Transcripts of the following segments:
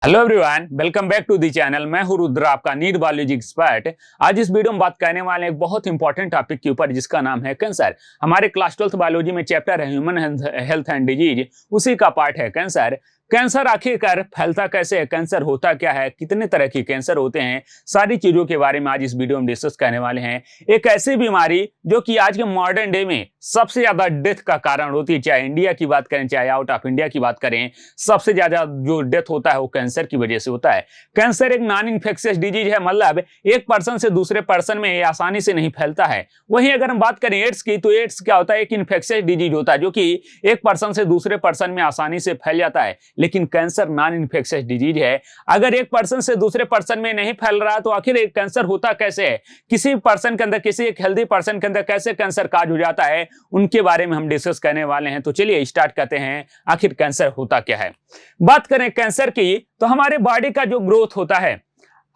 Hello everyone, welcome back to the channel. मैं हूं रुद्र, आपका नीट बायोलॉजी एक्सपर्ट। आज इस वीडियो में बात करने वाले हैं एक बहुत इंपॉर्टेंट टॉपिक के ऊपर, जिसका नाम है कैंसर। हमारे क्लास 12th बायोलॉजी में चैप्टर है ह्यूमन हेल्थ एंड डिजीज, उसी का पार्ट है कैंसर। कैंसर आखिरकार फैलता कैसे है, कैंसर होता क्या है, कितने तरह के कैंसर होते हैं, सारी चीजों के बारे में आज इस वीडियो में डिस्कस करने वाले हैं। एक ऐसी बीमारी जो कि आज के मॉडर्न डे में सबसे ज्यादा डेथ का कारण होती है, चाहे इंडिया की बात करें चाहे आउट ऑफ इंडिया की बात करें, सबसे ज्यादा जो डेथ होता है वो कैंसर की वजह से होता है। कैंसर एक नॉन इन्फेक्शियस डिजीज है, मतलब एक पर्सन से दूसरे पर्सन में आसानी से नहीं फैलता है। वहीं अगर हम बात करें एड्स की, तो एड्स क्या होता है, एक इन्फेक्शियस डिजीज होता है जो कि एक पर्सन से दूसरे पर्सन में आसानी से फैल जाता है। लेकिन कैंसर नॉन इन्फेक्शियस डिजीज है। अगर एक पर्सन से दूसरे पर्सन में नहीं फैल रहा तो आखिर एक कैंसर होता कैसे है, किसी पर्सन के अंदर, किसी एक हेल्दी पर्सन के अंदर कैसे कैंसर काज हो जाता है, उनके बारे में हम डिस्कस करने वाले हैं। तो चलिए स्टार्ट करते हैं, आखिर कैंसर होता क्या है। बात करें कैंसर की, तो हमारे बॉडी का जो ग्रोथ होता है,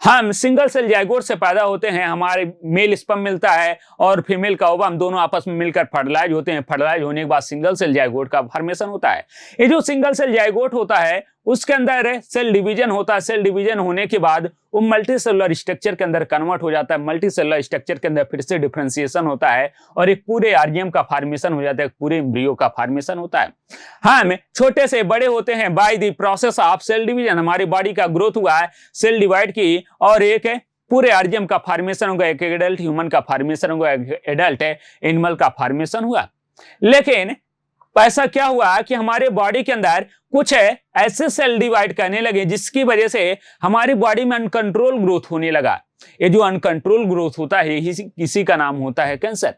हम सिंगल सेल जाइगोट से पैदा होते हैं, हमारे मेल स्पर्म मिलता है और फीमेल का ओवम, दोनों आपस में मिलकर फर्टिलाइज होते हैं। फर्टिलाइज होने के बाद सिंगल सेल जाइगोट का फॉर्मेशन होता है। ये जो सिंगल सेल जाइगोट होता है उसके अंदर सेल डिवीजन होता है। सेल डिवीजन होने के बाद वो मल्टी सेलुलर स्ट्रक्चर के अंदर कन्वर्ट हो जाता है। मल्टी सेलुलर स्ट्रक्चर के अंदर फिर से डिफरेंशिएशन होता है और एक पूरे आर्जियम का फॉर्मेशन हो जाता है, पूरे एम्ब्रियो का फॉर्मेशन होता है। हम छोटे से बड़े होते हैं by the process of cell division. हमारी बॉडी का ग्रोथ हुआ है, सेल डिवाइड की, और एक पूरे आर्जियम का फॉर्मेशन होगा, एक एडल्ट ह्यूमन का फॉर्मेशन होगा, एक एडल्ट एनिमल का फॉर्मेशन हुआ। लेकिन ऐसा क्या हुआ कि हमारे बॉडी के अंदर कुछ ऐसे सेल डिवाइड करने लगे जिसकी वजह से हमारी बॉडी में अनकंट्रोल ग्रोथ होने लगा। ये जो अनकंट्रोल ग्रोथ होता है इसी का नाम होता है कैंसर।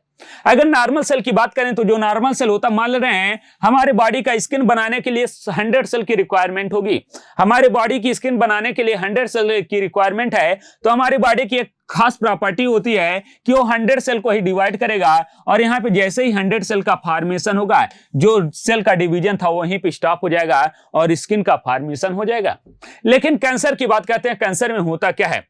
अगर नॉर्मल सेल की बात करें तो जो नॉर्मल सेल होता, मान रहे हैं हमारे बॉडी का स्किन बनाने के लिए 100 सेल की रिक्वायरमेंट होगी। हमारे बॉडी की स्किन बनाने के लिए 100 सेल की रिक्वायरमेंट है, तो हमारी बॉडी की एक खास प्रॉपर्टी होती है कि वो 100 सेल को ही डिवाइड करेगा, और यहाँ पे जैसे ही 100 सेल का फॉर्मेशन होगा, जो सेल का डिवीजन था वहीं पे स्टॉप हो जाएगा और स्किन का फॉर्मेशन हो जाएगा। लेकिन कैंसर की बात करते हैं, कैंसर में होता क्या है।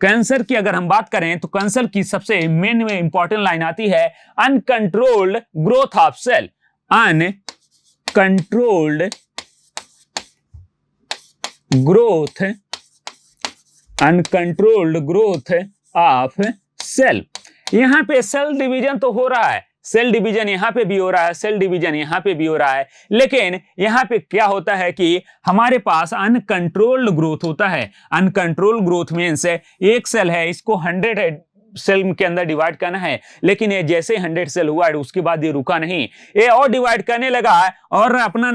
कैंसर की अगर हम बात करें तो कैंसर की सबसे मेन में इंपॉर्टेंट लाइन आती है uncontrolled growth of cell. Uncontrolled growth of cell. यहां पे सेल डिवीजन तो हो रहा है, सेल डिवीजन यहां पे भी हो रहा है, सेल डिवीजन यहां पे भी हो रहा है, लेकिन यहां पे क्या होता है कि हमारे पास अनकंट्रोल्ड ग्रोथ होता है। अनकंट्रोल्ड ग्रोथ मींस एक सेल है, इसको 100 सेल के अंदर डिवाइड करना है, लेकिन ये जैसे 100 सेल हुआ उसके बाद ये रुका नहीं, ये और डिवाइड करने लगा और अपना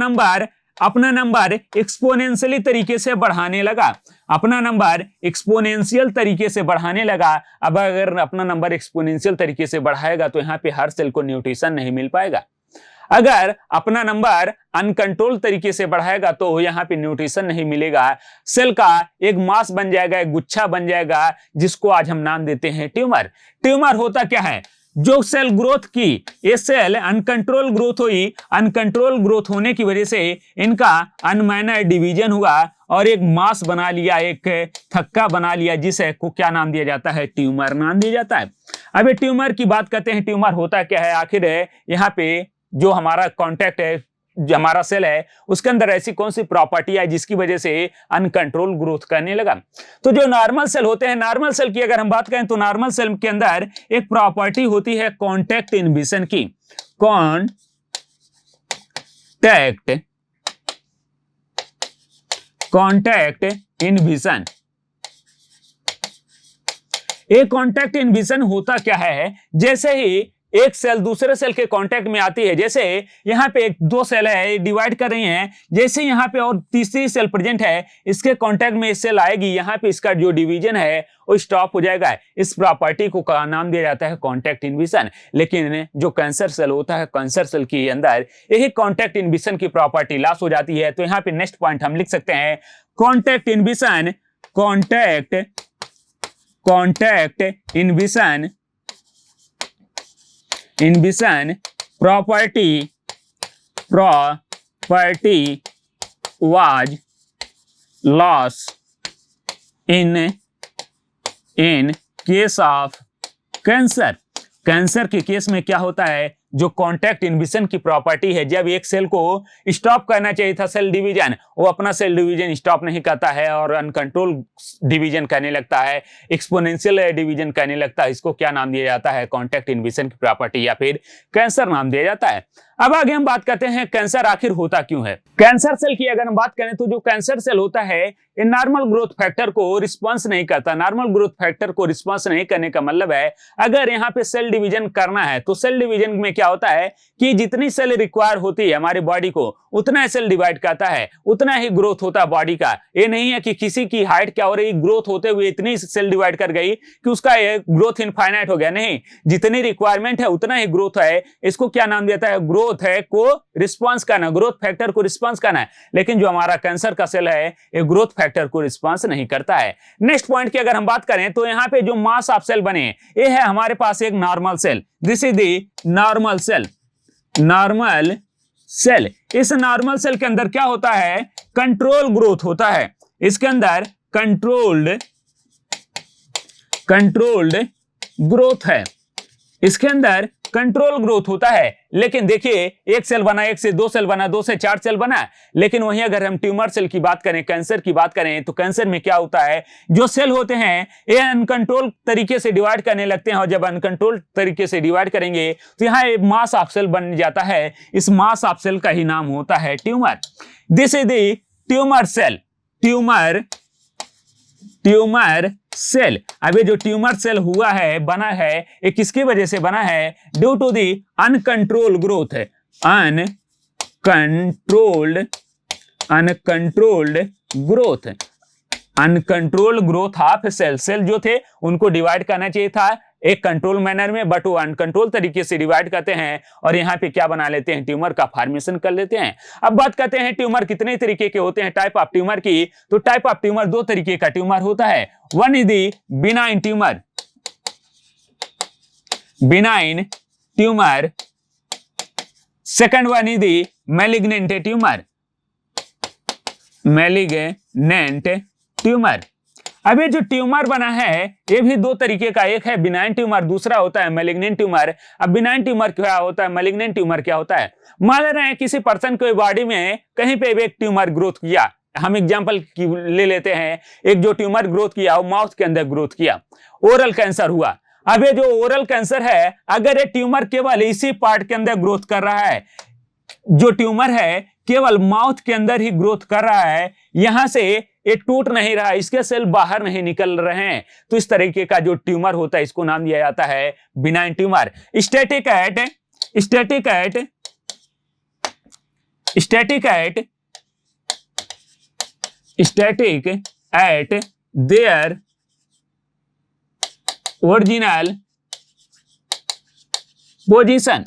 नंबर एक्सपोनेंशियली तरीके से बढ़ाने लगा। अपना नंबर एक्सपोनेंशियल तरीके से बढ़ाने लगा। अब अगर अपना नंबर एक्सपोनेंशियल तरीके से बढ़ाएगा तो यहाँ पे हर सेल को न्यूट्रिशन नहीं मिल पाएगा। अगर अपना नंबर अनकंट्रोल तरीके से बढ़ाएगा तो यहाँ पे न्यूट्रिशन नहीं मिलेगा, सेल का एक मास बन जाएगा, एक गुच्छा बन जाएगा, जिसको आज हम नाम देते हैं ट्यूमर। ट्यूमर होता क्या है, जो सेल ग्रोथ की, ये सेल अनकंट्रोल ग्रोथ हुई, अनकंट्रोल ग्रोथ होने की वजह से इनका अनमैनर्ड डिवीजन हुआ और एक मास बना लिया, एक थक्का बना लिया, जिसे को क्या नाम दिया जाता है, ट्यूमर नाम दिया जाता है। अब ये ट्यूमर की बात करते हैं, ट्यूमर होता क्या है आखिर। यहाँ पे जो हमारा कॉन्टैक्ट है, जो हमारा सेल है, उसके अंदर ऐसी कौन सी प्रॉपर्टी है जिसकी वजह से अनकंट्रोल ग्रोथ करने लगा। तो जो नॉर्मल सेल होते हैं, नॉर्मल सेल की अगर हम बात करें तो नॉर्मल सेल के अंदर एक प्रॉपर्टी होती है कॉन्टैक्ट इनहिबिशन की। Contact inhibition. एक कॉन्टैक्ट इनहिबिशन होता क्या है, जैसे ही एक सेल दूसरे सेल के कांटेक्ट में आती है, जैसे यहाँ पे एक दो सेल है डिवाइड कर रही हैं, जैसे यहाँ पे और तीसरी सेल प्रेजेंट है, इसके कांटेक्ट में सेल आएगी, यहाँ पे इसका जो डिवीजन है वो स्टॉप हो जाएगा। इस प्रॉपर्टी को का नाम दिया जाता है कांटेक्ट इनहिबिशन। लेकिन जो कैंसर सेल होता है, कैंसर सेल के अंदर यही कांटेक्ट इनहिबिशन की प्रॉपर्टी लॉस हो जाती है। तो यहाँ पे नेक्स्ट पॉइंट हम लिख सकते हैं contact inhibition, contact inhibition property was lost in case of cancer। Cancer के केस में क्या होता है, जो कॉन्टैक्ट इनहिबिशन की प्रॉपर्टी है, जब एक सेल को स्टॉप करना चाहिए था सेल डिवीजन, वो अपना सेल डिवीजन स्टॉप नहीं करता है और अनकंट्रोल डिवीजन करने लगता है, एक्सपोनेंशियल डिवीजन करने लगता है। इसको क्या नाम दिया जाता है? कॉन्टैक्ट इनहिबिशन की प्रॉपर्टी या फिर कैंसर नाम दिया जाता है। अब आगे हम बात करते हैं कैंसर आखिर होता क्यों है। कैंसर सेल की अगर हम बात करें तो जो कैंसर सेल होता है ये नॉर्मल ग्रोथ फैक्टर को रिस्पांस नहीं करता। नॉर्मल ग्रोथ फैक्टर को रिस्पांस नहीं करने का मतलब है अगर यहाँ पे सेल डिवीजन करना है तो सेल डिवीजन में क्या होता है कि जितनी सेल रिक्वायर होती है हमारी बॉडी को उतना सेल डिवाइड करता है, उतना ही ग्रोथ होता है बॉडी का। ये नहीं है कि किसी की हाइट क्या हो रही, ग्रोथ होते हुए इतनी सेल डिवाइड कर गई कि उसका ग्रोथ इनफाइनाइट हो गया। नहीं, जितनी रिक्वायरमेंट है उतना ही ग्रोथ है। इसको क्या नाम देता है? ग्रोथ है को रिस्पांस करना, ग्रोथ फैक्टर को रिस्पांस करना है। लेकिन जो हमारा कैंसर का सेल है ये ग्रोथ फैक्टर को रिस्पांस नहीं करता है। नेक्स्ट पॉइंट की अगर हम बात करें तो यहाँ पे जो मास ऑफ सेल बने ये है हमारे पास एक normal cell. This is the normal cell. Normal cell, इस नॉर्मल सेल के अंदर क्या होता है? कंट्रोल ग्रोथ होता है। इसके अंदर कंट्रोल्ड ग्रोथ है, इसके अंदर कंट्रोल ग्रोथ होता है। लेकिन देखिए एक सेल बना, एक से दो सेल बना, दो से चार सेल बना। लेकिन वहीं अगर हम ट्यूमर सेल की बात करें, कैंसर की बात करें तो कैंसर में क्या होता है? जो सेल होते हैं ये अनकंट्रोल तरीके से डिवाइड करने लगते हैं और जब अनकंट्रोल तरीके से डिवाइड करेंगे तो यहाँ एक मास ऑफ सेल बन जाता है। इस मास ऑफ सेल का ही नाम होता है tumour. This is the tumour cell. Tumour cell. अब ये जो ट्यूमर सेल हुआ है, बना है, ये किसकी वजह से बना है? Due to the uncontrolled growth है। Uncontrolled growth of cell. Cell जो थे उनको डिवाइड करना चाहिए था एक कंट्रोल मैनर में, बट वो अनकंट्रोल तरीके से डिवाइड करते हैं और यहाँ पे क्या बना लेते हैं? ट्यूमर का फॉर्मेशन कर लेते हैं। अब बात करते हैं ट्यूमर कितने तरीके के होते हैं, टाइप ऑफ ट्यूमर की। तो टाइप ऑफ ट्यूमर दो तरीके का ट्यूमर होता है। One is the benign tumour, second one is the malignant tumour. अब ये जो ट्यूमर बना है ये भी दो तरीके का, एक है बिनाइन ट्यूमर, दूसरा होता है मैलिग्नेंट ट्यूमर। अब बिनाइन ट्यूमर क्या होता है, मैलिग्नेंट ट्यूमर क्या होता है? मान रहे हैं किसी पर्सन के बॉडी में कहीं पे एक ट्यूमर ग्रोथ किया। हम एग्जांपल ले लेते हैं, एक जो ट्यूमर ग्रोथ किया वो माउथ के अंदर ग्रोथ किया, ओरल कैंसर हुआ। अब ये जो ओरल कैंसर है अगर ये ट्यूमर केवल इसी पार्ट के अंदर ग्रोथ कर रहा है, जो ट्यूमर है केवल माउथ के अंदर ही ग्रोथ कर रहा है, यहां से ये टूट नहीं रहा, इसके सेल बाहर नहीं निकल रहे हैं, तो इस तरीके का जो ट्यूमर होता है इसको नाम दिया जाता है benign tumour. Static eight their original position.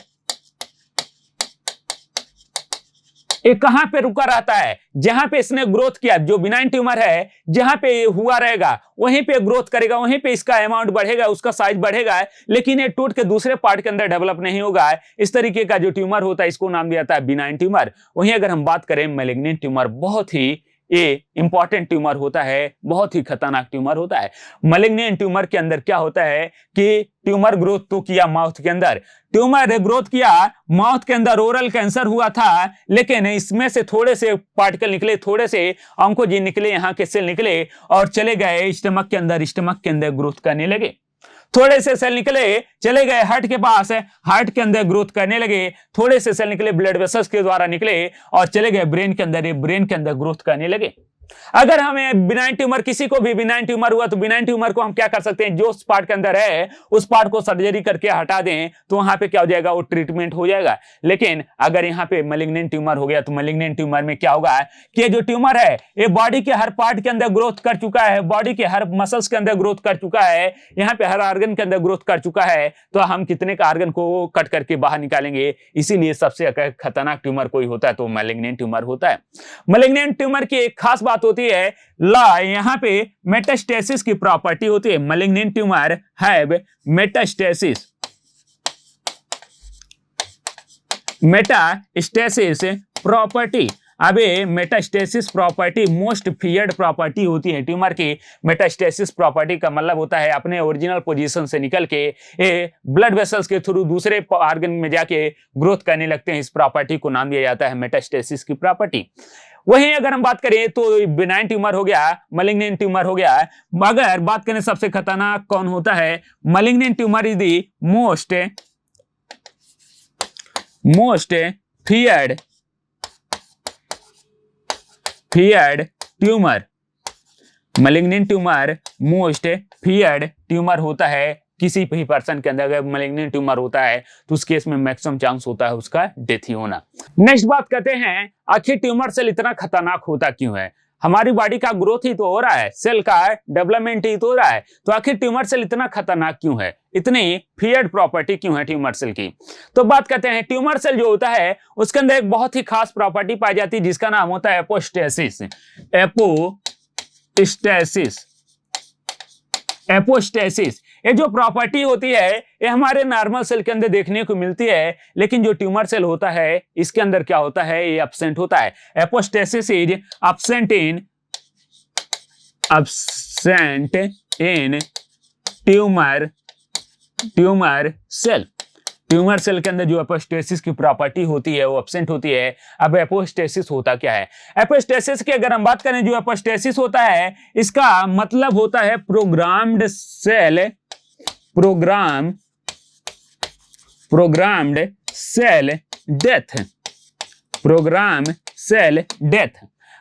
ये कहां पे रुका रहता है? जहां पे इसने ग्रोथ किया, जो बिनाइन ट्यूमर है जहां पे हुआ रहेगा वहीं पे ग्रोथ करेगा, वहीं पे इसका अमाउंट बढ़ेगा, उसका साइज बढ़ेगा, लेकिन ये टूट के दूसरे पार्ट के अंदर डेवलप नहीं होगा। इस तरीके का जो ट्यूमर होता है इसको नाम दिया जाता है बिनाइन ट्यूमर। वहीं अगर हम बात करें मैलिग्नेंट ट्यूमर, बहुत ही ये इंपॉर्टेंट ट्यूमर होता है, बहुत ही खतरनाक ट्यूमर होता है। मैलिग्नेंट ट्यूमर के अंदर क्या होता है कि ट्यूमर ग्रोथ तो किया माउथ के अंदर, ट्यूमर ग्रोथ किया माउथ के अंदर, ओरल कैंसर हुआ था, लेकिन इसमें से थोड़े से पार्टिकल निकले, थोड़े से ऑन्कोजीन निकले, यहाँ के सेल निकले और चले गए स्टमक के अंदर ग्रोथ करने लगे। थोड़े से सेल निकले चले गए हार्ट के पास, हार्ट के अंदर ग्रोथ करने लगे। थोड़े से सेल निकले ब्लड वेसल्स के द्वारा निकले और चले गए ब्रेन के अंदर ग्रोथ करने लगे। अगर हमें बिनाइन ट्यूमर, किसी को भी बिनाइन ट्यूमर हुआ तो बिनाइन ट्यूमर को हम क्या कर सकते हैं? जो उस पार्ट के अंदर है उस पार्ट को सर्जरी करके हटा दें तो वहां पे क्या हो जाएगा? वो ट्रीटमेंट हो जाएगा। लेकिन अगर यहाँ पे मैलिग्नेंट ट्यूमर हो गया तो मैलिग्नेंट ट्यूमर में क्या होगा कि जो ट्यूमर है ये बॉडी के हर पार्ट के अंदर ग्रोथ कर चुका है, बॉडी के हर मसल्स के अंदर ग्रोथ कर चुका है, यहाँ पे हर ऑर्गन के अंदर ग्रोथ कर चुका है। तो हम कितने का ऑर्गन को कट करके बाहर निकालेंगे? इसीलिए सबसे खतरनाक ट्यूमर कोई होता है तो मैलिग्नेंट ट्यूमर होता है। मैलिग्नेंट ट्यूमर की एक खास बात होती है, यहाँ पे मेटास्टेसिस की प्रॉपर्टी होती है। Malignant tumour have metastasis property. अबे metastasis property most feared property होती है ट्यूमर की। मेटास्टेसिस प्रॉपर्टी का मतलब होता है अपने ओरिजिनल पोजीशन से निकल के ब्लड वेसल्स के थ्रू दूसरे ऑर्गन में जाके ग्रोथ करने लगते हैं। इस प्रॉपर्टी को नाम दिया जाता है मेटास्टेसिस की प्रॉपर्टी। वहीं अगर हम बात करें तो बिनाइन ट्यूमर हो गया, मलिग्नेंट ट्यूमर हो गया। अगर बात करें सबसे खतरनाक कौन होता है, malignant tumour is the most feared tumour. Malignant tumour most feared tumour होता है किसी भी पर्सन के अंदर। अगर मलिग्नेंट ट्यूमर होता है तो उस केस में मैक्सिमम चांस होता है उसका डेथ ही होना। नेक्स्ट बात करते हैं, आखिर ट्यूमर सेल इतना खतरनाक होता क्यों है? हमारी बॉडी का ग्रोथ ही तो हो रहा है, सेल का डेवलपमेंट ही तो हो रहा है, तो आखिर ट्यूमर सेल इतना खतरनाक क्यों है, इतनी फियर्ड प्रॉपर्टी क्यों है ट्यूमर सेल की? तो बात करते हैं, ट्यूमर सेल जो होता है उसके अंदर एक बहुत ही खास प्रॉपर्टी पाई जाती है जिसका नाम होता है एपोस्टेसिस। एपोस्टेसिस ये जो प्रॉपर्टी होती है ये हमारे नॉर्मल सेल के अंदर देखने को मिलती है, लेकिन जो ट्यूमर सेल होता है इसके अंदर क्या होता है, ये एब्सेंट होता है। Apoptosis is absent in tumour cell. Tumour cell के अंदर जो एपोस्टेसिस की प्रॉपर्टी होती है वो एब्सेंट होती है। अब एपोस्टेसिस होता क्या है? एपोस्टेसिस की अगर हम बात करें, जो एपोस्टेसिस होता है इसका मतलब होता है प्रोग्राम्ड सेल डेथ।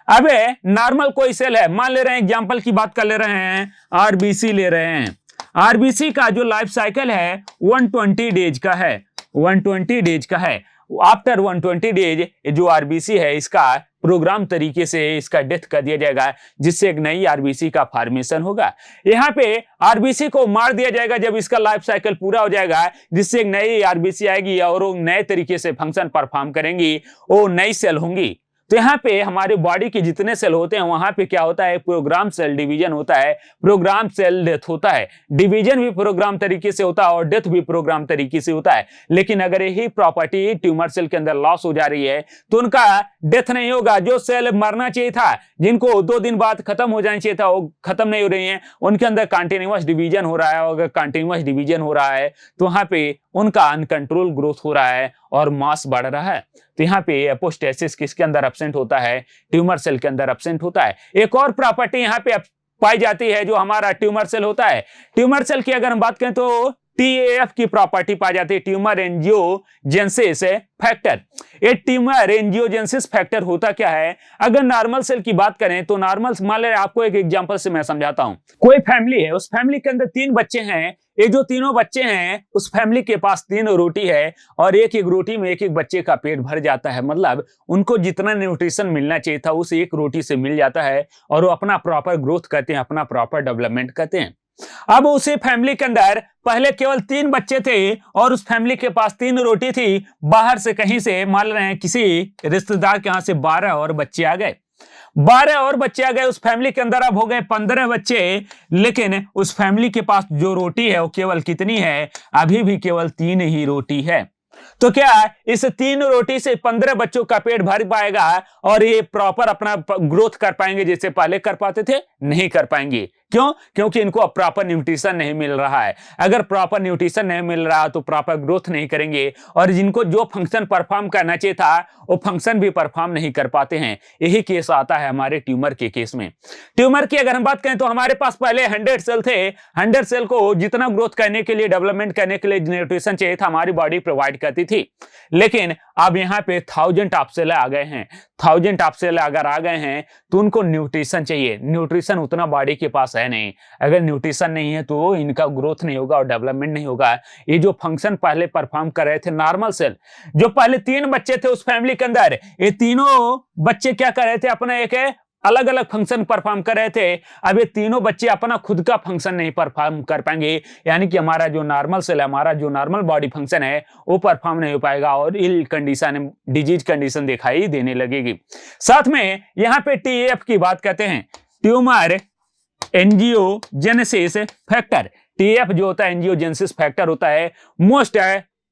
अबे नॉर्मल कोई सेल है, मान ले रहे हैं, एग्जांपल की बात कर ले रहे हैं, आरबीसी ले रहे हैं। आरबीसी का जो लाइफ साइकिल है 120 डेज का है, 120 डेज का है। आफ्टर 120 डेज जो आरबीसी है इसका प्रोग्राम तरीके से इसका डेथ कर दिया जाएगा, जिससे एक नई आरबीसी का फॉर्मेशन होगा। यहाँ पे आरबीसी को मार दिया जाएगा जब इसका लाइफ साइकिल पूरा हो जाएगा, जिससे एक नई आरबीसी आएगी और वो नए तरीके से फंक्शन परफॉर्म करेंगी, वो नई सेल होंगी। तो यहाँ पे हमारे बॉडी के जितने सेल होते हैं वहां पे क्या होता है, प्रोग्राम सेल डिवीजन होता है, प्रोग्राम सेल डेथ होता है। डिवीजन भी प्रोग्राम तरीके से होता है और डेथ भी प्रोग्राम तरीके से होता है। लेकिन अगर यही प्रॉपर्टी ट्यूमर सेल के अंदर लॉस हो जा रही है तो उनका डेथ नहीं होगा। जो सेल मरना चाहिए था, जिनको 2 दिन बाद खत्म हो जाना चाहिए था, वो खत्म नहीं हो रही है, उनके अंदर कंटिन्यूअस डिवीजन हो रहा है। अगर कंटिन्यूअस डिवीजन हो रहा है तो वहां पे उनका अनकंट्रोल ग्रोथ हो रहा है और मास बढ़ रहा है। तो यहाँ पे एपोस्टेसिस किसके अंदर एब्सेंट होता है, ट्यूमर सेल के अंदर एब्सेंट होता है। एक और प्रॉपर्टी यहाँ पे पाई जाती है जो हमारा ट्यूमर सेल होता है। ट्यूमर सेल की अगर हम बात करें तो टीएएफ की प्रॉपर्टी पाई जाती है, ट्यूमर एंजियोजेनेसिस फैक्टर। ये ट्यूमर एंजियोजेनेसिस फैक्टर होता क्या है? अगर नॉर्मल सेल की बात करें तो नॉर्मल, मान लें आपको एक एग्जांपल से मैं समझाता हूं। कोई फैमिली है, उस फैमिली के अंदर 3 बच्चे हैं। ये जो तीनों बच्चे हैं उस फैमिली के पास 3 रोटी है और एक एक रोटी में एक एक बच्चे का पेट भर जाता है। मतलब उनको जितना न्यूट्रिशन मिलना चाहिए था उस एक रोटी से मिल जाता है और वो अपना प्रॉपर ग्रोथ करते हैं, अपना प्रॉपर डेवलपमेंट करते हैं। अब उसी फैमिली के अंदर पहले केवल 3 बच्चे थे और उस फैमिली के पास 3 रोटी थी। बाहर से कहीं से, मान रहे हैं किसी रिश्तेदार के यहां से 12 और बच्चे आ गए। 12 और बच्चे आ गए उस फैमिली के अंदर, अब हो गए 15 बच्चे। लेकिन उस फैमिली के पास जो रोटी है वो केवल कितनी है? अभी भी केवल 3 ही रोटी है। तो क्या इस 3 रोटी से 15 बच्चों का पेट भर पाएगा और ये प्रॉपर अपना ग्रोथ कर पाएंगे जैसे पहले कर पाते थे? नहीं कर पाएंगे। क्यों? क्योंकि इनको अब प्रॉपर न्यूट्रिशन नहीं मिल रहा है। अगर प्रॉपर न्यूट्रिशन नहीं मिल रहा तो प्रॉपर ग्रोथ नहीं करेंगे और जिनको जो फंक्शन परफॉर्म करना चाहिए था वो फंक्शन भी परफॉर्म नहीं कर पाते हैं। यही केस आता है हमारे ट्यूमर के केस में। ट्यूमर की अगर हम बात करें तो हमारे पास पहले 100 सेल थे। 100 सेल को जितना ग्रोथ करने के लिए, डेवलपमेंट करने के लिए न्यूट्रिशन चाहिए था हमारी बॉडी प्रोवाइड करती थी। लेकिन अब यहाँ पे 1000 ऑफ सेल आ गए हैं। 1000 ऑफ सेल अगर आ गए हैं तो उनको न्यूट्रिशन चाहिए। न्यूट्रिशन उतना बॉडी के पास है नहीं। अगर न्यूट्रिशन नहीं है तो इनका ग्रोथ नहीं होगा और डेवलपमेंट नहीं होगा। ये जो फंक्शन पहले परफॉर्म कर रहे थे नॉर्मल सेल, जो पहले 3 बच्चे थे उस फैमिली के अंदर, ये तीनों बच्चे क्या कर रहे थे? अपना एक अलग अलग फंक्शन परफॉर्म कर रहे थे। अब ये तीनों बच्चे अपना खुद का फंक्शन नहीं परफॉर्म कर पाएंगे, यानी कि हमारा जो नॉर्मल सेल है, हमारा जो नॉर्मल बॉडी फंक्शन है वो परफॉर्म नहीं हो पाएगा और इल कंडीशन, डिजीज कंडीशन दिखाई देने लगेगी। साथ में यहाँ पे टीएफ की बात करते हैं, ट्यूमर एंजियोजेनेसिस फैक्टर। टीएफ जो होता है एंजियोजेनेसिस फैक्टर होता है मोस्ट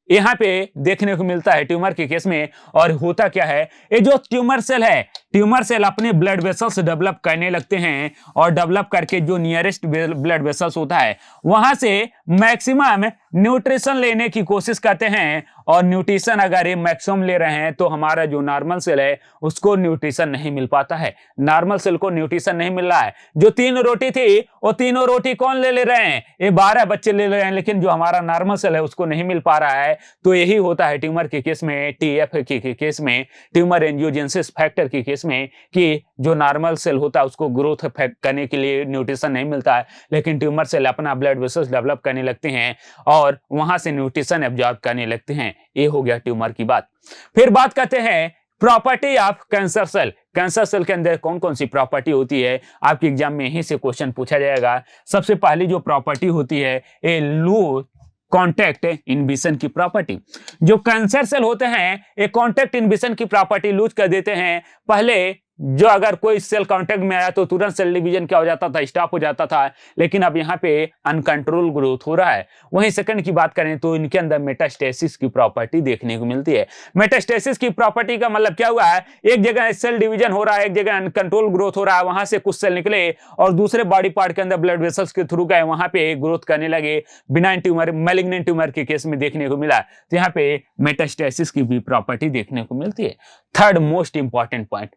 यहाँ पे देखने को मिलता है ट्यूमर के केस में। और होता क्या है, ये जो ट्यूमर सेल है, ट्यूमर सेल अपने ब्लड वेसल्स डेवलप करने लगते हैं और डेवलप करके जो नियरेस्ट ब्लड वेसल्स होता है वहां से मैक्सिमम न्यूट्रिशन लेने की कोशिश करते हैं। और न्यूट्रिशन अगर ये मैक्सिमम ले रहे हैं तो हमारा जो नॉर्मल सेल है उसको न्यूट्रिशन नहीं मिल पाता है, नॉर्मल सेल को न्यूट्रिशन नहीं मिल रहा है। जो 3 रोटी थी वो तीनों रोटी कौन ले रहे हैं, ये 12 बच्चे ले रहे हैं, लेकिन जो हमारा नॉर्मल सेल है उसको नहीं मिल पा रहा है। तो यही होता है ट्यूमर के केस में, टीएफ के केस में, ट्यूमर एंजियोजेनेसिस फैक्टर के केस में, कि जो नॉर्मल सेल होता है उसको ग्रोथ करने के लिए न्यूट्रिशन नहीं मिलता है, लेकिन ट्यूमर सेल अपना ब्लड वेसल्स डेवलप करने लगते हैं और वहां से न्यूट्रिशन एब्जॉर्ब करने लगते हैं। ये हो गया ट्यूमर की बात। फिर बात करते हैं property of cancer cell. Cancer cell के अंदर कौन कौन सी प्रॉपर्टी होती है, आपके एग्जाम में यहीं से क्वेश्चन पूछा जाएगा। सबसे पहली जो प्रॉपर्टी होती है ए लो कॉन्टैक्ट इनहिबिशन की प्रॉपर्टी। जो कैंसर सेल होते हैं ये कॉन्टैक्ट इनहिबिशन की प्रॉपर्टी लूज कर देते हैं। पहले जो अगर कोई सेल कांटेक्ट में आया तो तुरंत सेल डिवीजन क्या हो जाता था, स्टॉप हो जाता था, लेकिन अब यहाँ पे अनकंट्रोल ग्रोथ हो रहा है। वहीं सेकंड की बात करें तो इनके अंदर मेटास्टेसिस की प्रॉपर्टी देखने को मिलती है। मेटास्टेसिस की प्रॉपर्टी का मतलब क्या हुआ है, एक जगह सेल डिवीजन हो रहा है, एक जगह अनकंट्रोल ग्रोथ हो रहा है, वहां से कुछ सेल निकले और दूसरे बॉडी पार्ट के अंदर ब्लड वेसल्स के थ्रू गए, वहां पे ग्रोथ करने लगे। बिनाइन ट्यूमर, मैलिग्नेंट ट्यूमर के केस में देखने को मिला, तो यहाँ पे मेटास्टेसिस की भी प्रॉपर्टी देखने को मिलती है। Third most important point,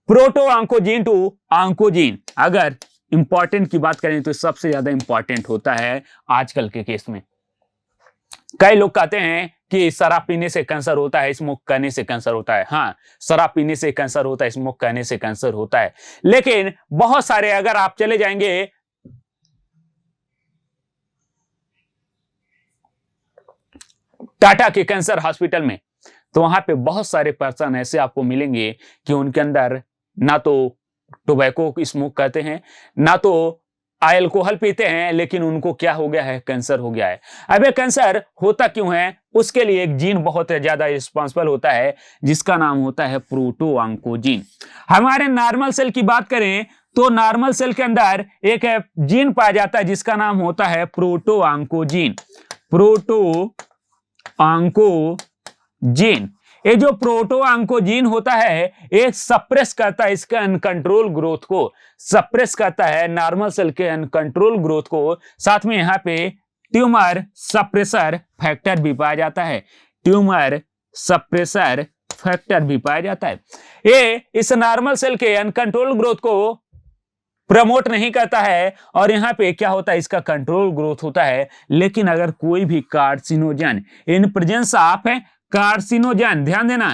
proto oncogene to oncogene. अगर इंपॉर्टेंट की बात करें तो सबसे ज्यादा इंपॉर्टेंट होता है आजकल के केस में। कई लोग कहते हैं कि शराब पीने से कैंसर होता है, स्मोक करने से कैंसर होता है। हाँ, शराब पीने से कैंसर होता है, स्मोक करने से कैंसर होता है, लेकिन बहुत सारे, अगर आप चले जाएंगे टाटा के कैंसर हॉस्पिटल में तो वहां पे बहुत सारे पर्सन ऐसे आपको मिलेंगे कि उनके अंदर ना तो टोबैको स्मोक करते हैं, ना तो अल्कोहल पीते हैं, लेकिन उनको क्या हो गया है, कैंसर हो गया है। अब ये कैंसर होता क्यों है, उसके लिए एक जीन बहुत ज्यादा रिस्पॉन्सिबल होता है जिसका नाम होता है प्रोटो ऑन्कोजीन। हमारे नॉर्मल सेल की बात करें तो नॉर्मल सेल के अंदर एक जीन पाया जाता है जिसका नाम होता है प्रोटो ऑन्कोजीन। प्रोटो ऑन्कोजीन, ये जो प्रोटो ऑन्कोजीन होता है ये सप्रेस करता है इसके अनकंट्रोल ग्रोथ को, सप्रेस करता है नॉर्मल सेल के अनकंट्रोल ग्रोथ को। साथ में यहाँ पे ट्यूमर सप्रेसर फैक्टर भी पाया जाता है, ट्यूमर सप्रेसर फैक्टर भी पाया जाता है। ये इस नॉर्मल सेल के अनकंट्रोल ग्रोथ को प्रमोट नहीं करता है और यहाँ पे क्या होता है, इसका कंट्रोल ग्रोथ होता है। लेकिन अगर कोई भी carcinogen in presence of carcinogen, ध्यान देना,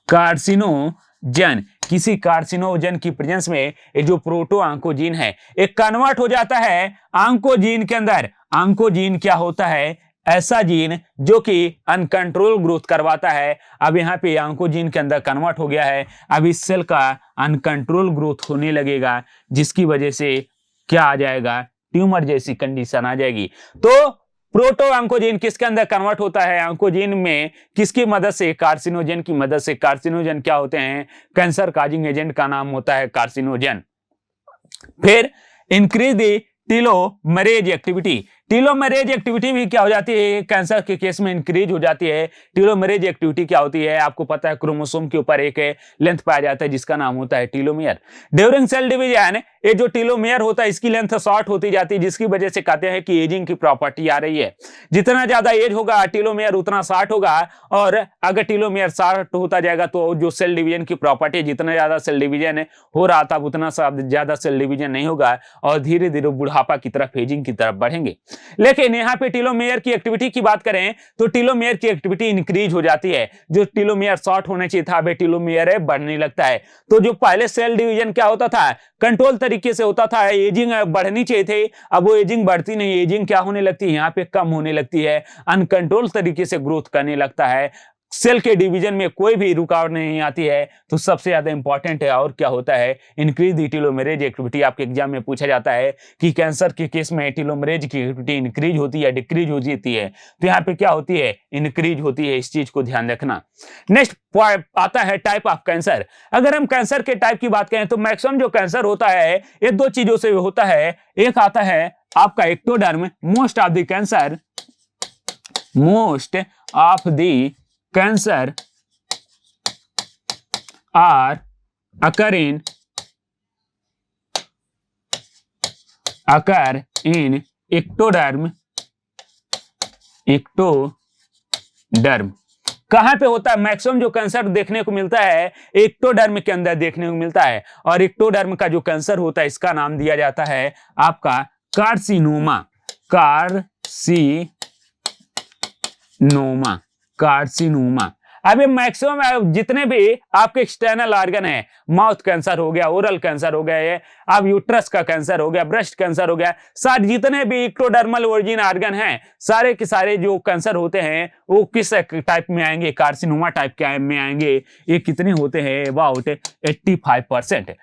कार्सिनोजन, किसी कार्सिनोजन की प्रेजेंस में ये जो प्रोटो ऑन्कोजीन है एक कन्वर्ट हो जाता है ऑन्कोजीन के अंदर। ऑन्कोजीन क्या होता है, ऐसा जीन जो कि अनकंट्रोल ग्रोथ करवाता है। अब यहाँ पे ऑन्कोजीन के अंदर कन्वर्ट हो गया है, अब इस सेल का अनकंट्रोल ग्रोथ होने लगेगा जिसकी वजह से क्या आ जाएगा, ट्यूमर जैसी कंडीशन आ जाएगी। तो प्रोटो ऑन्कोजीन किसके अंदर कन्वर्ट होता है, ऑन्कोजीन में, किसकी मदद से, कार्सिनोजन की मदद से। कार्सिनोजन क्या होते हैं, कैंसर काजिंग एजेंट का नाम होता है कार्सिनोजन। फिर increase the telomerase activity, telomerase activity भी क्या हो जाती है, कैंसर के केस में इंक्रीज हो जाती है। टीलोमरेज एक्टिविटी क्या होती है, आपको पता है क्रोमोसोम के ऊपर एक लेंथ पाया जाता है जिसका नाम होता है टीलोमियर। ड्यूरिंग सेल डिवीजन ये जो टीलोमियर होता है इसकी लेंथ शॉर्ट होती जाती है जिसकी वजह से कहते हैं कि एजिंग की प्रॉपर्टी आ रही है। जितना ज्यादा एज होगा टीलोमियर उतना शॉर्ट होगा, और अगर टीलोमियर शॉर्ट होता जाएगा तो जो सेल डिवीजन की प्रॉपर्टी, जितना ज्यादा सेल डिवीजन हो रहा था उतना ज्यादा सेल डिवीजन नहीं होगा और धीरे धीरे बुढ़ापा की तरफ, एजिंग की तरफ बढ़ेंगे। लेकिन यहाँ पे टीलोमेयर की एक्टिविटी की बात करें तो टीलोमेयर की एक्टिविटी इंक्रीज हो जाती है। जो टीलोमेयर शॉर्ट होने चाहिए था वे टीलोमेयर बढ़ने लगता है। तो जो पहले सेल डिवीजन क्या होता था, कंट्रोल तरीके से होता था, एजिंग बढ़नी चाहिए थे, अब वो एजिंग बढ़ती नहीं, एजिंग क्या होने लगती है, यहाँ पे कम होने लगती है, अनकंट्रोल तरीके से ग्रोथ करने लगता है। सेल के डिवीजन में कोई भी रुकावट नहीं आती है। तो सबसे ज्यादा इंपॉर्टेंट है और क्या होता है, इंक्रीज द टीलोमेरेज एक्टिविटी। आपके एग्जाम में पूछा जाता है कि कैंसर के केस में टीलोमेरेज की एक्टिविटी इंक्रीज होती है, डिक्रीज हो जाती है, तो यहाँ पे क्या होती है, इंक्रीज होती है। इस चीज को ध्यान रखना। नेक्स्ट आता है टाइप ऑफ कैंसर। अगर हम कैंसर के टाइप की बात करें तो मैक्सिमम जो कैंसर होता है ये दो चीजों से होता है। एक आता है आपका ectoderm, most of the cancer most of the cancer are occur in ectoderm कहां पे होता है? मैक्सिमम जो कैंसर देखने को मिलता है एक्टोडर्म के अंदर देखने को मिलता है, और एक्टोडर्म का जो कैंसर होता है इसका नाम दिया जाता है आपका कार्सिनोमा। कार्सिनोमा। अब ये मैक्सिमम जितने भी आपके एक्सटर्नल ऑर्गन है, माउथ कैंसर हो गया, ओरल कैंसर हो गया, ये अब यूट्रस का कैंसर हो गया, ब्रेस्ट कैंसर हो गया, सारे जितने भी इक्टोडर्मल ओरिजिन ऑर्गन हैं, सारे के सारे जो कैंसर होते हैं वो किस टाइप में आएंगे? कार्सिनोमा टाइप के में आएंगे। ये कितने होते हैं? अबाउट 85%।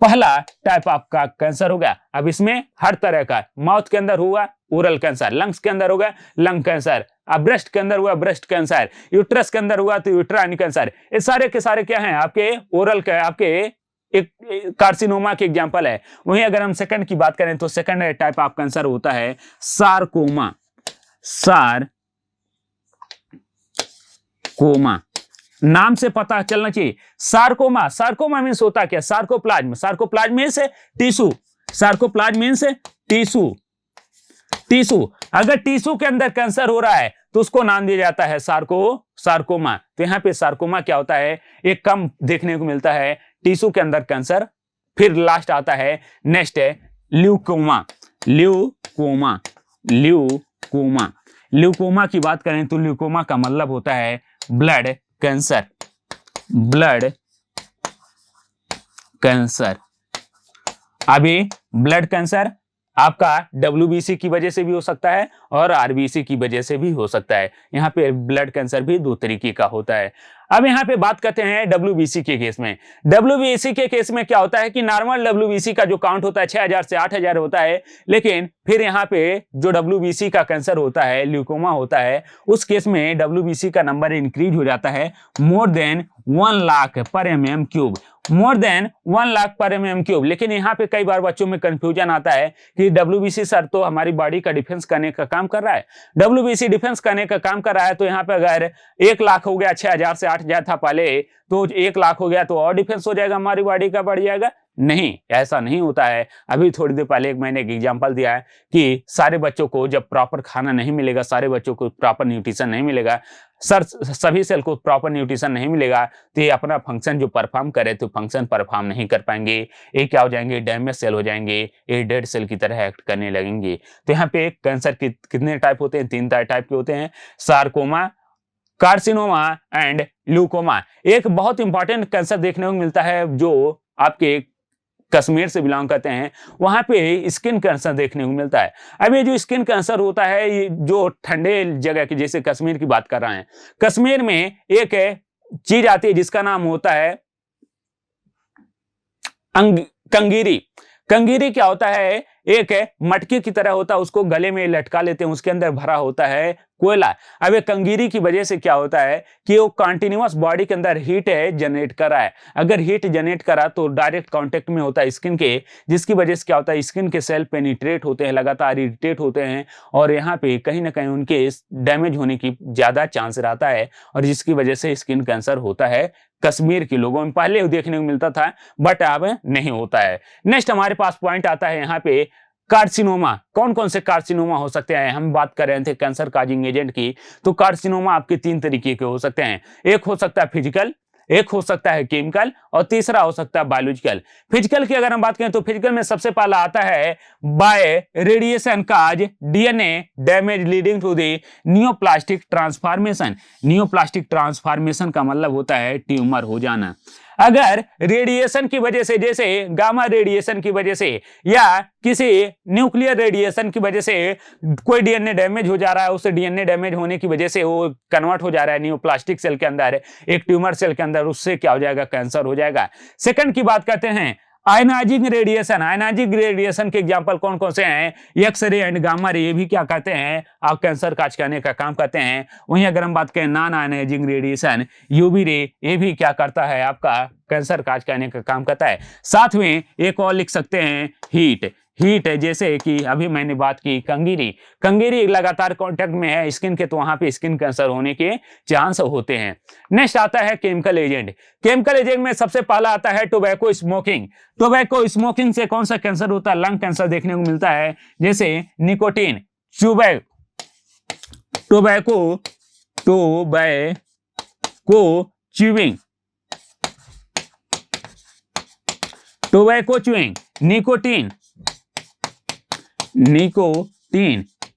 पहला टाइप आपका कैंसर हो गया। अब इसमें हर तरह का, माउथ के अंदर हुआ ओरल कैंसर, लंग्स के अंदर होगा लंग कैंसर, अब ब्रेस्ट के अंदर हुआ ब्रेस्ट कैंसर, यूट्रस के अंदर हुआ तो यूट्राइन कैंसर। ये सारे के सारे क्या हैं? आपके ओरल के, आपके एक कार्सिनोमा के एग्जांपल है। वहीं अगर हम सेकंड की बात करें तो सेकंड टाइप ऑफ कैंसर होता है सारकोमा। नाम से पता चलना चाहिए सारकोमा मीन्स होता क्या? Sarcoplasm means tissue. Sarcoplasm means tissue. अगर टिश्यू के अंदर कैंसर हो रहा है तो उसको नाम दिया जाता है सार्कोमा। तो यहाँ पे सार्कोमा क्या होता है? एक कम देखने को मिलता है टिश्यू के अंदर कैंसर। फिर लास्ट आता है, नेक्स्ट है ल्यूकोमा। ल्यूकोमा की बात करें तो ल्यूकोमा का मतलब होता है ब्लड कैंसर। अभी ब्लड कैंसर आपका WBC की वजह से भी हो सकता है और RBC की वजह से भी हो सकता है। यहाँ पे ब्लड कैंसर भी दो तरीके का होता है। अब यहाँ पे बात करते हैं WBC के केस में। WBC के केस में क्या होता है कि नॉर्मल WBC का जो काउंट होता है 6000 से 8000 होता है, लेकिन फिर यहाँ पे जो WBC का कैंसर होता है, ल्यूकोमा होता है, उस केस में WBC का नंबर इंक्रीज हो जाता है मोर देन 1 लाख पर mm³। मोर देन 1 लाख पर mm³। लेकिन यहाँ पे कई बार बच्चों में कंफ्यूजन आता है कि WBC सर तो हमारी बॉडी का डिफेंस करने का काम कर रहा है, WBC डिफेंस करने का काम कर रहा है, तो यहाँ पे अगर 1 लाख हो गया, 6000 से 8000 था पहले, तो 1 लाख हो गया तो और डिफेंस हो जाएगा, हमारी बॉडी का बढ़ जाएगा। नहीं, ऐसा नहीं होता है। अभी थोड़ी देर पहले मैंने एक एग्जांपल दिया है कि सारे बच्चों को जब प्रॉपर खाना नहीं मिलेगा, सारे बच्चों को प्रॉपर न्यूट्रिशन नहीं मिलेगा, सभी सेल को प्रॉपर न्यूट्रिशन नहीं मिलेगा, तो ये अपना फंक्शन जो परफॉर्म करे तो फंक्शन परफॉर्म नहीं कर पाएंगे। ये क्या हो जाएंगे? डैमेज सेल हो जाएंगे, ये डेड सेल की तरह एक्ट करने लगेंगे। तो यहाँ पे कैंसर के कितने टाइप होते हैं? 3 टाइप के होते हैं, सार्कोमा, कार्सिनोमा एंड ल्यूकोमा। एक बहुत इंपॉर्टेंट कैंसर देखने को मिलता है जो आपके कश्मीर से बिलोंग करते हैं, वहां पे स्किन कैंसर देखने को मिलता है। अब ये जो स्किन कैंसर होता है, ये जो ठंडे जगह की, जैसे कश्मीर की बात कर रहे हैं, कश्मीर में एक चीज आती है जिसका नाम होता है कंगीरी। कंगीरी क्या होता है? एक मटके की तरह होता है, उसको गले में लटका लेते हैं, उसके अंदर भरा होता है कोयला। अब ये कंगीरी की वजह से क्या होता है कि वो कंटिन्यूअस बॉडी के अंदर हीट जनरेट कर रहा है। अगर हीट जनरेट करा तो डायरेक्ट कांटेक्ट में होता है स्किन के, जिसकी वजह से क्या होता है? स्किन के सेल पेनिट्रेट होते हैं, लगातार इरिटेट होते हैं, और यहाँ पे कहीं ना कहीं उनके डैमेज होने की ज्यादा चांस रहता है, और जिसकी वजह से स्किन कैंसर होता है। कश्मीर के लोगों में पहले देखने को मिलता था, बट अब नहीं होता है। नेक्स्ट हमारे पास पॉइंट आता है यहाँ पे कार्सिनोमा। कौन कौन से कार्सिनोमा हो सकते हैं? हम बात कर रहे थे कैंसर काजिंग एजेंट की, तो कार्सिनोमा आपके 3 तरीके के हो सकते हैं। एक हो सकता है फिजिकल, एक हो सकता है केमिकल, और तीसरा हो सकता है बायोलॉजिकल। फिजिकल की अगर हम बात करें तो फिजिकल में सबसे पहला आता है by radiation cause DNA damage leading to the neoplastic transformation. Neoplastic transformation का मतलब होता है ट्यूमर हो जाना। अगर रेडिएशन की वजह से, जैसे गामा रेडिएशन की वजह से या किसी न्यूक्लियर रेडिएशन की वजह से कोई DNA डैमेज हो जा रहा है, उसे DNA डैमेज होने की वजह से वो कन्वर्ट हो जा रहा है नियोप्लास्टिक सेल के अंदर, एक ट्यूमर सेल के अंदर, उससे क्या हो जाएगा? कैंसर हो जाएगा। सेकंड की बात करते हैं आयनाइजिंग रेडिएशन। आयनाइजिंग रेडिएशन के एग्जांपल कौन कौन से हैं? एक्सरे एंड गामा रे, ये भी क्या कहते हैं? आप कैंसर काज करने का काम करते हैं। वहीं अगर हम बात करें नॉन आयनाइजिंग रेडिएशन, UV रे, ये भी क्या करता है? आपका कैंसर काज करने का काम करता है। साथ में एक और लिख सकते हैं हीट। हीट है, जैसे कि अभी मैंने बात की कंगीरी, कंगीरी लगातार कांटेक्ट में है स्किन के, तो वहां पे स्किन कैंसर होने के चांस होते हैं। नेक्स्ट आता है केमिकल एजेंट। केमिकल एजेंट में सबसे पहला आता है टोबैको स्मोकिंग। टोबैको स्मोकिंग से कौन सा कैंसर होता है? लंग कैंसर देखने को मिलता है, जैसे nicotine, tobacco chewing, tobacco chewing, nicotine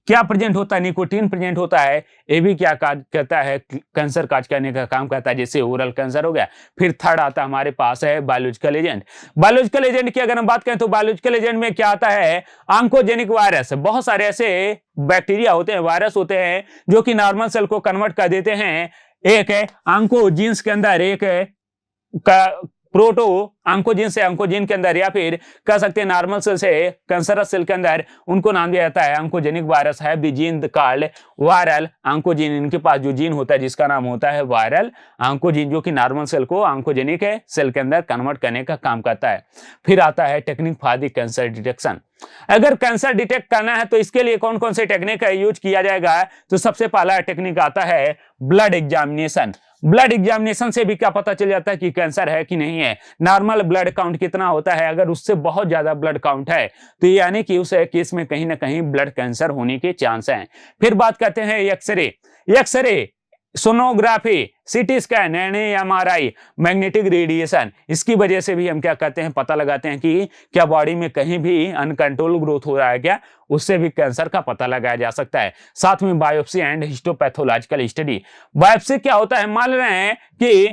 क्या प्रेजेंट होता है? निकोटीन प्रेजेंट होता है। ये भी क्या कहता है? कैंसर काज करने का काम करता है, जैसे ओरल कैंसर हो गया। फिर थर्ड आता है हमारे पास है बायोलॉजिकल एजेंट। बायोलॉजिकल एजेंट की अगर हम बात करें तो बायोलॉजिकल एजेंट में क्या आता है? Oncogenic virus. बहुत सारे ऐसे बैक्टीरिया होते हैं, वायरस होते हैं जो कि नॉर्मल सेल को कन्वर्ट कर देते हैं। एक है ऑन्कोजीन्स के अंदर, एक है प्रोटो ऑन्कोजीन से ऑन्कोजीन के अंदर, या फिर कह सकते हैं नॉर्मल सेल से कैंसरस सेल के अंदर। उनको नाम दिया जाता है ऑन्कोजेनिक वायरस है, the gene called viral oncogene. इनके पास जो जीन होता है जिसका नाम होता है वायरल ऑन्कोजीन, जो कि नॉर्मल सेल को ऑन्कोजेनिक सेल के अंदर कन्वर्ट करने का काम करता है। फिर आता है technique for the cancer detection. अगर कैंसर डिटेक्ट करना है तो इसके लिए कौन कौन से टेक्निक का यूज किया जाएगा? तो सबसे पहला टेक्निक आता है ब्लड एग्जामिनेशन। ब्लड एग्जामिनेशन से भी क्या पता चल जाता है कि कैंसर है कि नहीं है। नॉर्मल ब्लड काउंट कितना होता है? अगर उससे बहुत ज्यादा ब्लड काउंट है तो यानी कि उस केस में कहीं ना कहीं ब्लड कैंसर होने के चांस हैं। फिर बात करते हैं x-ray. X-ray, sonography, CT scan, MRI, magnetic radiation, इसकी वजह से भी हम क्या करते हैं? पता लगाते हैं कि क्या बॉडी में कहीं भी अनकंट्रोल ग्रोथ हो रहा है क्या, उससे भी कैंसर का पता लगाया जा सकता है। साथ में biopsy and histopathological study. Biopsy क्या होता है? मान रहे हैं कि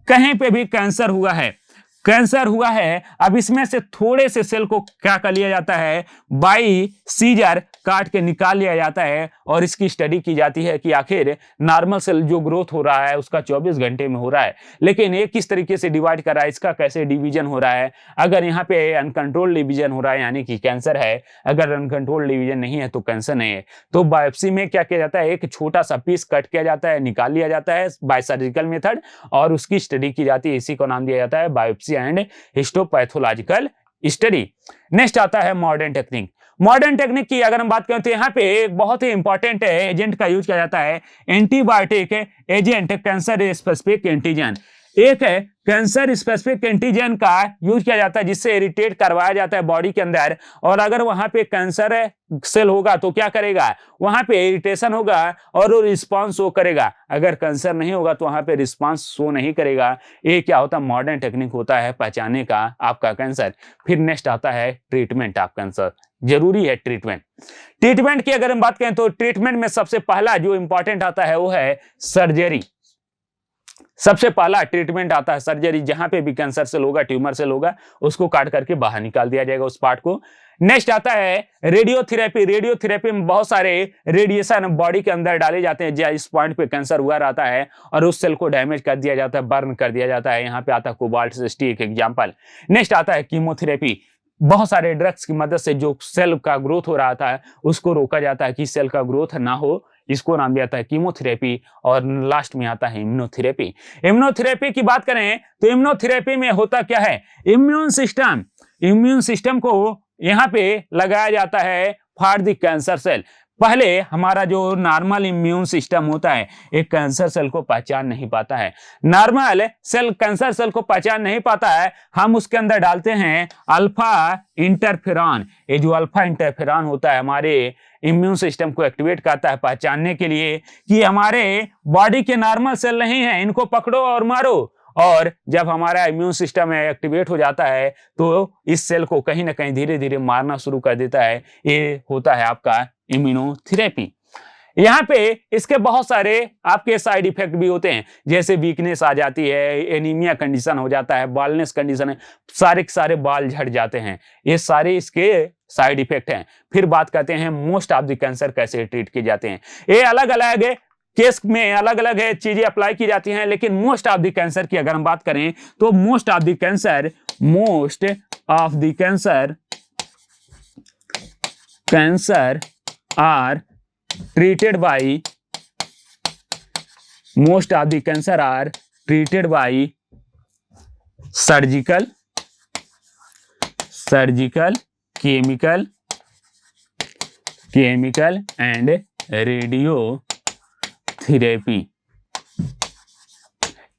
कहीं पे भी कैंसर हुआ है, अब इसमें से थोड़े से सेल को क्या कर लिया जाता है? बाई सीजर काट के निकाल लिया जाता है और इसकी स्टडी की जाती है कि आखिर नॉर्मल सेल जो ग्रोथ हो रहा है उसका 24 घंटे में हो रहा है, लेकिन ये किस तरीके से डिवाइड कर रहा है, इसका कैसे डिवीजन हो रहा है। अगर यहाँ पे अनकंट्रोल डिवीजन हो रहा है यानी कि कैंसर है, अगर अनकंट्रोल डिवीजन नहीं है तो कैंसर नहीं है। तो बायोप्सी में क्या किया जाता है? एक छोटा सा पीस कट किया जाता है, निकाल लिया जाता है बाय सर्जिकल मेथड, और उसकी स्टडी की जाती है। इसी को नाम दिया जाता है biopsy and histopathological study. Next आता है मॉडर्न टेक्निक। मॉडर्न टेक्निक की अगर हम बात करें तो यहाँ पे एक बहुत ही इंपॉर्टेंट एजेंट का यूज किया जाता है, antibiotic agent cancer specific antigen. एक है कैंसर स्पेसिफिक एंटीजन का यूज किया जाता है जिससे इरिटेट करवाया जाता है बॉडी के अंदर, और अगर वहां पे कैंसर सेल होगा तो क्या करेगा? वहां पे इरिटेशन होगा और वो रिस्पांस शो करेगा। अगर कैंसर नहीं होगा तो वहां पे रिस्पांस शो नहीं करेगा। ये क्या होता है? मॉडर्न टेक्निक होता है पहचानने का आपका कैंसर। फिर नेक्स्ट आता है ट्रीटमेंट ऑफ कैंसर। जरूरी है ट्रीटमेंट की अगर हम बात करें तो ट्रीटमेंट में सबसे पहला जो इंपॉर्टेंट आता है वो है सर्जरी। सबसे पहला ट्रीटमेंट आता है सर्जरी। जहां पे भी कैंसर सेल होगा, ट्यूमर सेल होगा, उसको काट करके बाहर निकाल दिया जाएगा उस पार्ट को। नेक्स्ट आता है रेडियोथेरेपी। रेडियोथेरेपी में बहुत सारे रेडिएशन बॉडी के अंदर डाले जाते हैं जिस पॉइंट पे कैंसर हुआ रहता है, और उस सेल को डैमेज कर दिया जाता है, बर्न कर दिया जाता है। यहाँ पे आता है कोबाल्ट-60 एक एग्जाम्पल। नेक्स्ट आता है कीमोथेरेपी। बहुत सारे ड्रग्स की मदद से जो सेल का ग्रोथ हो रहा था उसको रोका जाता है कि सेल का ग्रोथ ना हो, इसको नाम दिया जाता है कीमोथेरेपी। और लास्ट में आता है इम्यूनोथेरेपी। इम्यूनोथेरेपी की बात करें तो इम्यूनोथेरेपी में होता क्या है? इम्यून सिस्टम को यहाँ पे लगाया जाता है फॉर द कैंसर सेल। पहले हमारा जो नॉर्मल इम्यून सिस्टम होता है एक कैंसर सेल को पहचान नहीं पाता है, नॉर्मल सेल कैंसर सेल को पहचान नहीं पाता है। हम उसके अंदर डालते हैं अल्फा इंटरफेरॉन। ये जो अल्फा इंटरफेरॉन होता है हमारे इम्यून सिस्टम को एक्टिवेट करता है पहचानने के लिए कि हमारे बॉडी के नॉर्मल सेल नहीं है, इनको पकड़ो और मारो। और जब हमारा इम्यून सिस्टम एक्टिवेट हो जाता है तो इस सेल को कहीं ना कहीं धीरे धीरे मारना शुरू कर देता है। ये होता है आपका इम्यूनोथेरेपी। यहाँ पे इसके बहुत सारे आपके साइड इफेक्ट भी होते हैं, जैसे वीकनेस आ जाती है, एनीमिया कंडीशन हो जाता है, बालनेस कंडीशन है, सारे के सारे बाल झड़ जाते हैं। ये सारे इसके साइड इफेक्ट हैं। फिर बात करते हैं मोस्ट ऑफ द कैंसर कैसे ट्रीट किए जाते हैं। ये अलग अलग केस में अलग अलग चीजें अप्लाई की जाती हैं, लेकिन मोस्ट ऑफ द कैंसर की अगर हम बात करें तो most of the cancer are treated by surgical chemical and radiotherapy,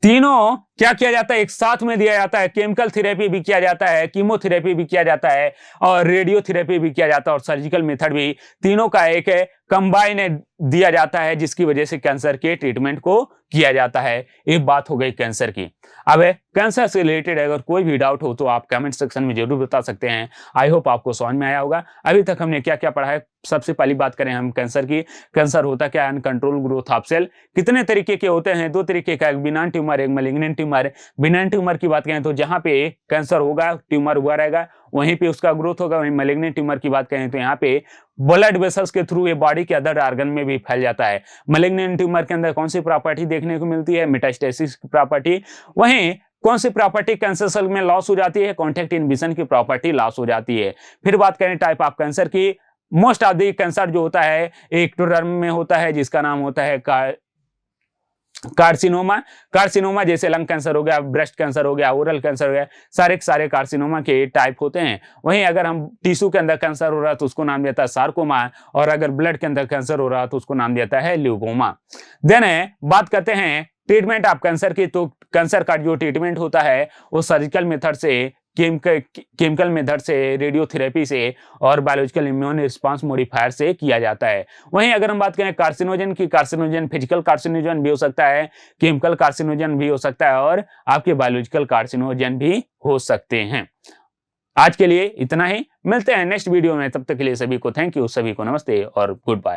तीनों क्या किया जाता है, एक साथ में दिया जाता है। केमिकल थेरेपी भी किया जाता है, कीमोथेरेपी भी किया जाता है और रेडियोथेरेपी भी किया जाता है और सर्जिकल मेथड भी, तीनों का एक कंबाइन दिया जाता है, जिसकी वजह से कैंसर के ट्रीटमेंट को किया जाता है। एक बात हो गई कैंसर की। अब कैंसर से रिलेटेड अगर कोई भी डाउट हो तो आप कमेंट सेक्शन में जरूर बता सकते हैं। आई होप आपको समझ में आया होगा। अभी तक हमने क्या क्या पढ़ा है, सबसे पहली बात करें हम कैंसर की। कैंसर होता क्या है, अनकंट्रोल ग्रोथ ऑफ सेल। कितने तरीके के होते हैं, दो तरीके का, एक बिनाइन ट्यूमर, एक मैलिग्नेंट ट्यूमर। बिनाइन ट्यूमर की बात करें तो जहां पे कैंसर होगा, ट्यूमर हुआ रहेगा, वहीं पे उसका ग्रोथ होगा। वहीं मैलिग्नेंट ट्यूमर की बात करें तो यहाँ पे ब्लड वेसल्स के थ्रू ये बॉडी के अदर ऑर्गन में भी फैल जाता है। मैलिग्नेंट ट्यूमर के अंदर कौन सी प्रॉपर्टी देखने को मिलती है, मेटास्टेसिस की प्रॉपर्टी। वहीं कौन सी प्रॉपर्टी कैंसर सेल में लॉस हो जाती है, कॉन्टैक्ट इनहिबिशन की प्रॉपर्टी लॉस हो जाती है। फिर बात करें टाइप ऑफ कैंसर की, मोस्ट ऑफ द कैंसर जो होता है एक्टोडर्म में होता है, जिसका नाम होता है कार्सिनोमा। जैसे लंग कैंसर हो गया, ब्रेस्ट कैंसर हो गया, ओरल कैंसर हो गया, सारे कार्सिनोमा के टाइप होते हैं। वहीं अगर हम टिश्यू के अंदर कैंसर हो रहा है तो उसको नाम देता है सार्कोमा, और अगर ब्लड के अंदर कैंसर हो रहा है तो उसको नाम देता है ल्यूकोमा। देन बात करते हैं ट्रीटमेंट ऑफ कैंसर की, तो कैंसर का जो ट्रीटमेंट होता है वो सर्जिकल मेथड से, केमिकल मेथड से, रेडियोथेरेपी से और बायोलॉजिकल इम्यून रिस्पांस मॉडिफायर से किया जाता है। वहीं अगर हम बात करें कार्सिनोजन की, कार्सिनोजन फिजिकल कार्सिनोजन भी हो सकता है, केमिकल कार्सिनोजन भी हो सकता है और आपके बायोलॉजिकल कार्सिनोजन भी हो सकते हैं। आज के लिए इतना ही, मिलते हैं नेक्स्ट वीडियो में। तब तक के लिए सभी को थैंक यू, सभी को नमस्ते और गुड बाय।